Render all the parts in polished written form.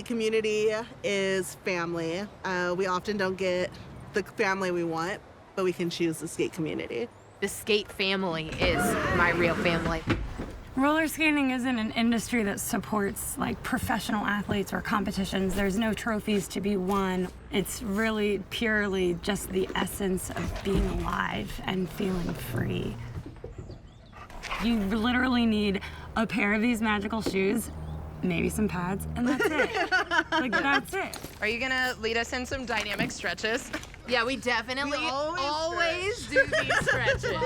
skate community is family. We often don't get the family we want, but we can choose the skate community. The skate family is my real family. Roller skating isn't an industry that supports like professional athletes or competitions. There's no trophies to be won. It's really purely just the essence of being alive and feeling free. You literally need a pair of these magical shoes, maybe some pads, and that's it. Like, that's it. Are you gonna lead us in some dynamic stretches? Yeah, we definitely always do these stretches.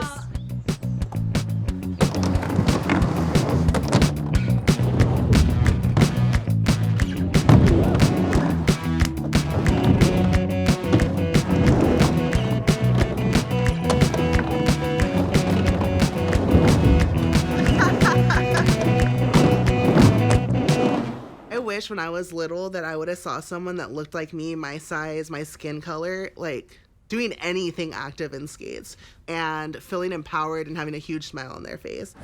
When I was little that I would have saw someone that looked like me, my size, my skin color, like doing anything active in skates and feeling empowered and having a huge smile on their face.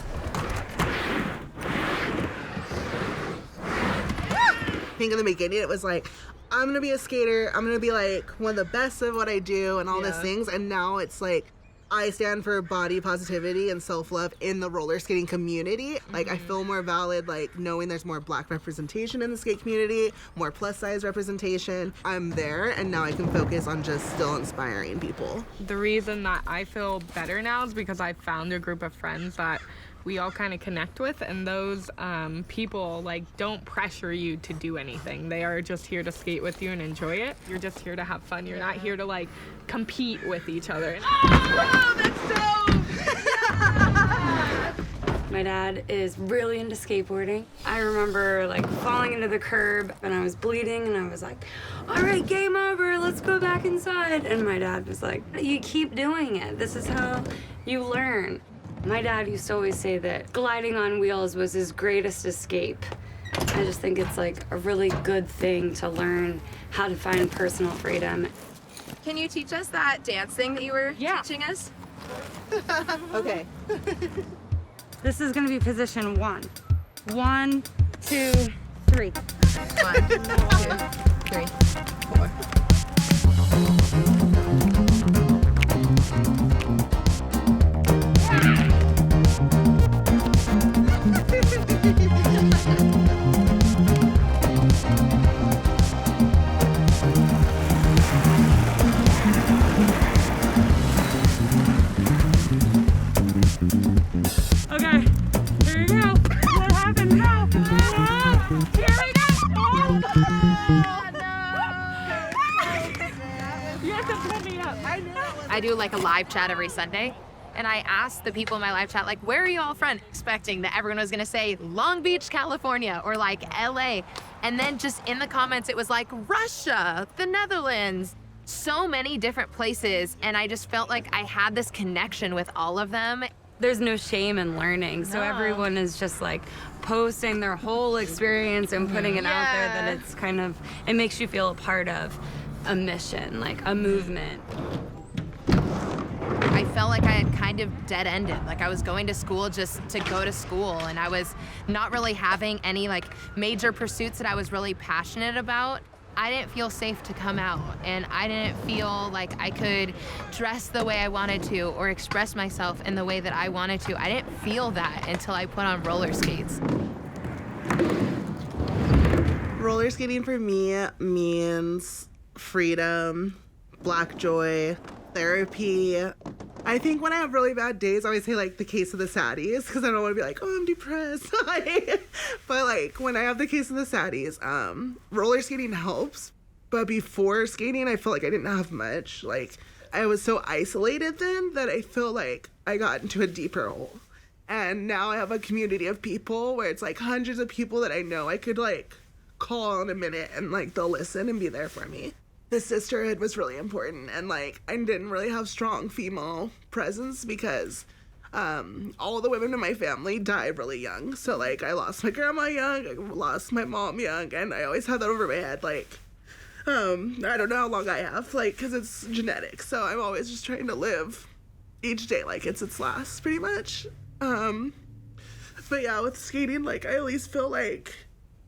I think in the beginning it was like, I'm gonna be a skater, I'm gonna be like one of the best of what I do and all these things, and now it's like I stand for body positivity and self-love in the roller skating community. Like, I feel more valid, like, knowing there's more Black representation in the skate community, more plus-size representation. I'm there, and now I can focus on just still inspiring people. The reason that I feel better now is because I found a group of friends that we all kind of connect with, and those people, like, don't pressure you to do anything. They are just here to skate with you and enjoy it. You're just here to have fun. You're not here to, like, compete with each other. Oh, that's dope! Yeah. My dad is really into skateboarding. I remember like falling into the curb and I was bleeding and I was like, all right, game over, let's go back inside. And my dad was like, you keep doing it. This is how you learn. My dad used to always say that gliding on wheels was his greatest escape. I just think it's like a really good thing to learn how to find personal freedom. Can you teach us that dance thing that you were teaching us? Okay. This is gonna be position 1. 1, 2, 3. 1, 2, 3, 4. Okay, here we go. What happened now? Here we go. Oh, no. You have to pull me up. I do like a live chat every Sunday, and I asked the people in my live chat, like, where are you all from? Expecting that everyone was gonna say Long Beach, California, or like LA. And then just in the comments, it was like Russia, the Netherlands, so many different places. And I just felt like I had this connection with all of them. There's no shame in learning, so everyone is just like posting their whole experience and putting it out there, that it's kind of, it makes you feel a part of a mission, like a movement. I felt like I had kind of dead-ended. Like I was going to school just to go to school, and I was not really having any like major pursuits that I was really passionate about. I didn't feel safe to come out, and I didn't feel like I could dress the way I wanted to or express myself in the way that I wanted to. I didn't feel that until I put on roller skates. Roller skating for me means freedom, Black joy, therapy. I think when I have really bad days, I always say like the case of the saddies, because I don't want to be like, oh, I'm depressed. But like when I have the case of the saddies, roller skating helps. But before skating, I felt like I didn't have much. Like I was so isolated then that I feel like I got into a deeper hole. And now I have a community of people where it's like hundreds of people that I know I could like call in a minute and like they'll listen and be there for me. The sisterhood was really important, and like I didn't really have strong female presence because all the women in my family died really young. So like I lost my grandma young, I lost my mom young, and I always had that over my head. Like I don't know how long I have, like, because it's genetic. So I'm always just trying to live each day like it's its last, pretty much. But yeah, with skating, like I at least feel like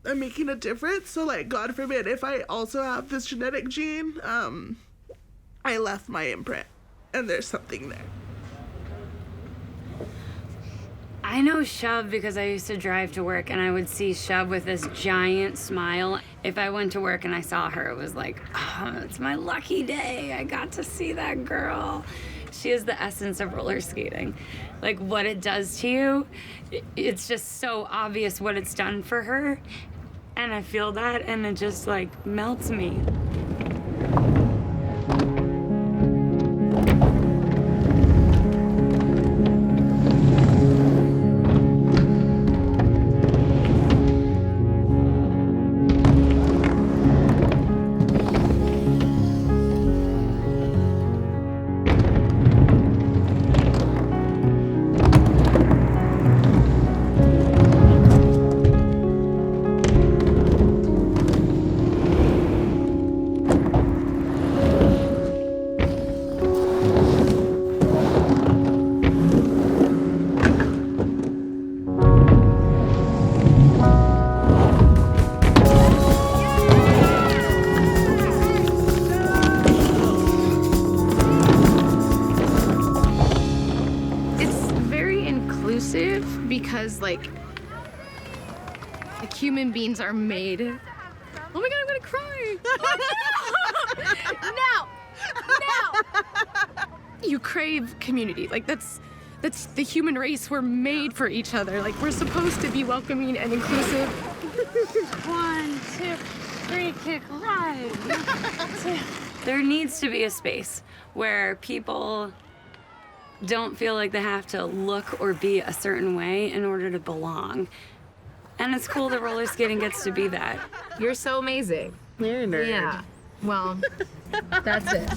I'm making a difference. So like, God forbid, if I also have this genetic gene, I left my imprint and there's something there. I know Shove because I used to drive to work and I would see Shove with this giant smile. If I went to work and I saw her, it was like, oh, it's my lucky day. I got to see that girl. She is the essence of roller skating. Like what it does to you, it's just so obvious what it's done for her. And I feel that and it just like melts me. Because like human beings are made. Oh my God, I'm gonna cry. Oh, no. You crave community. Like that's the human race. We're made for each other. Like we're supposed to be welcoming and inclusive. 1, 2, 3, kick, ride. There needs to be a space where people don't feel like they have to look or be a certain way in order to belong. And it's cool that roller skating gets to be that. You're so amazing. You're a nerd. Yeah. Well, that's it.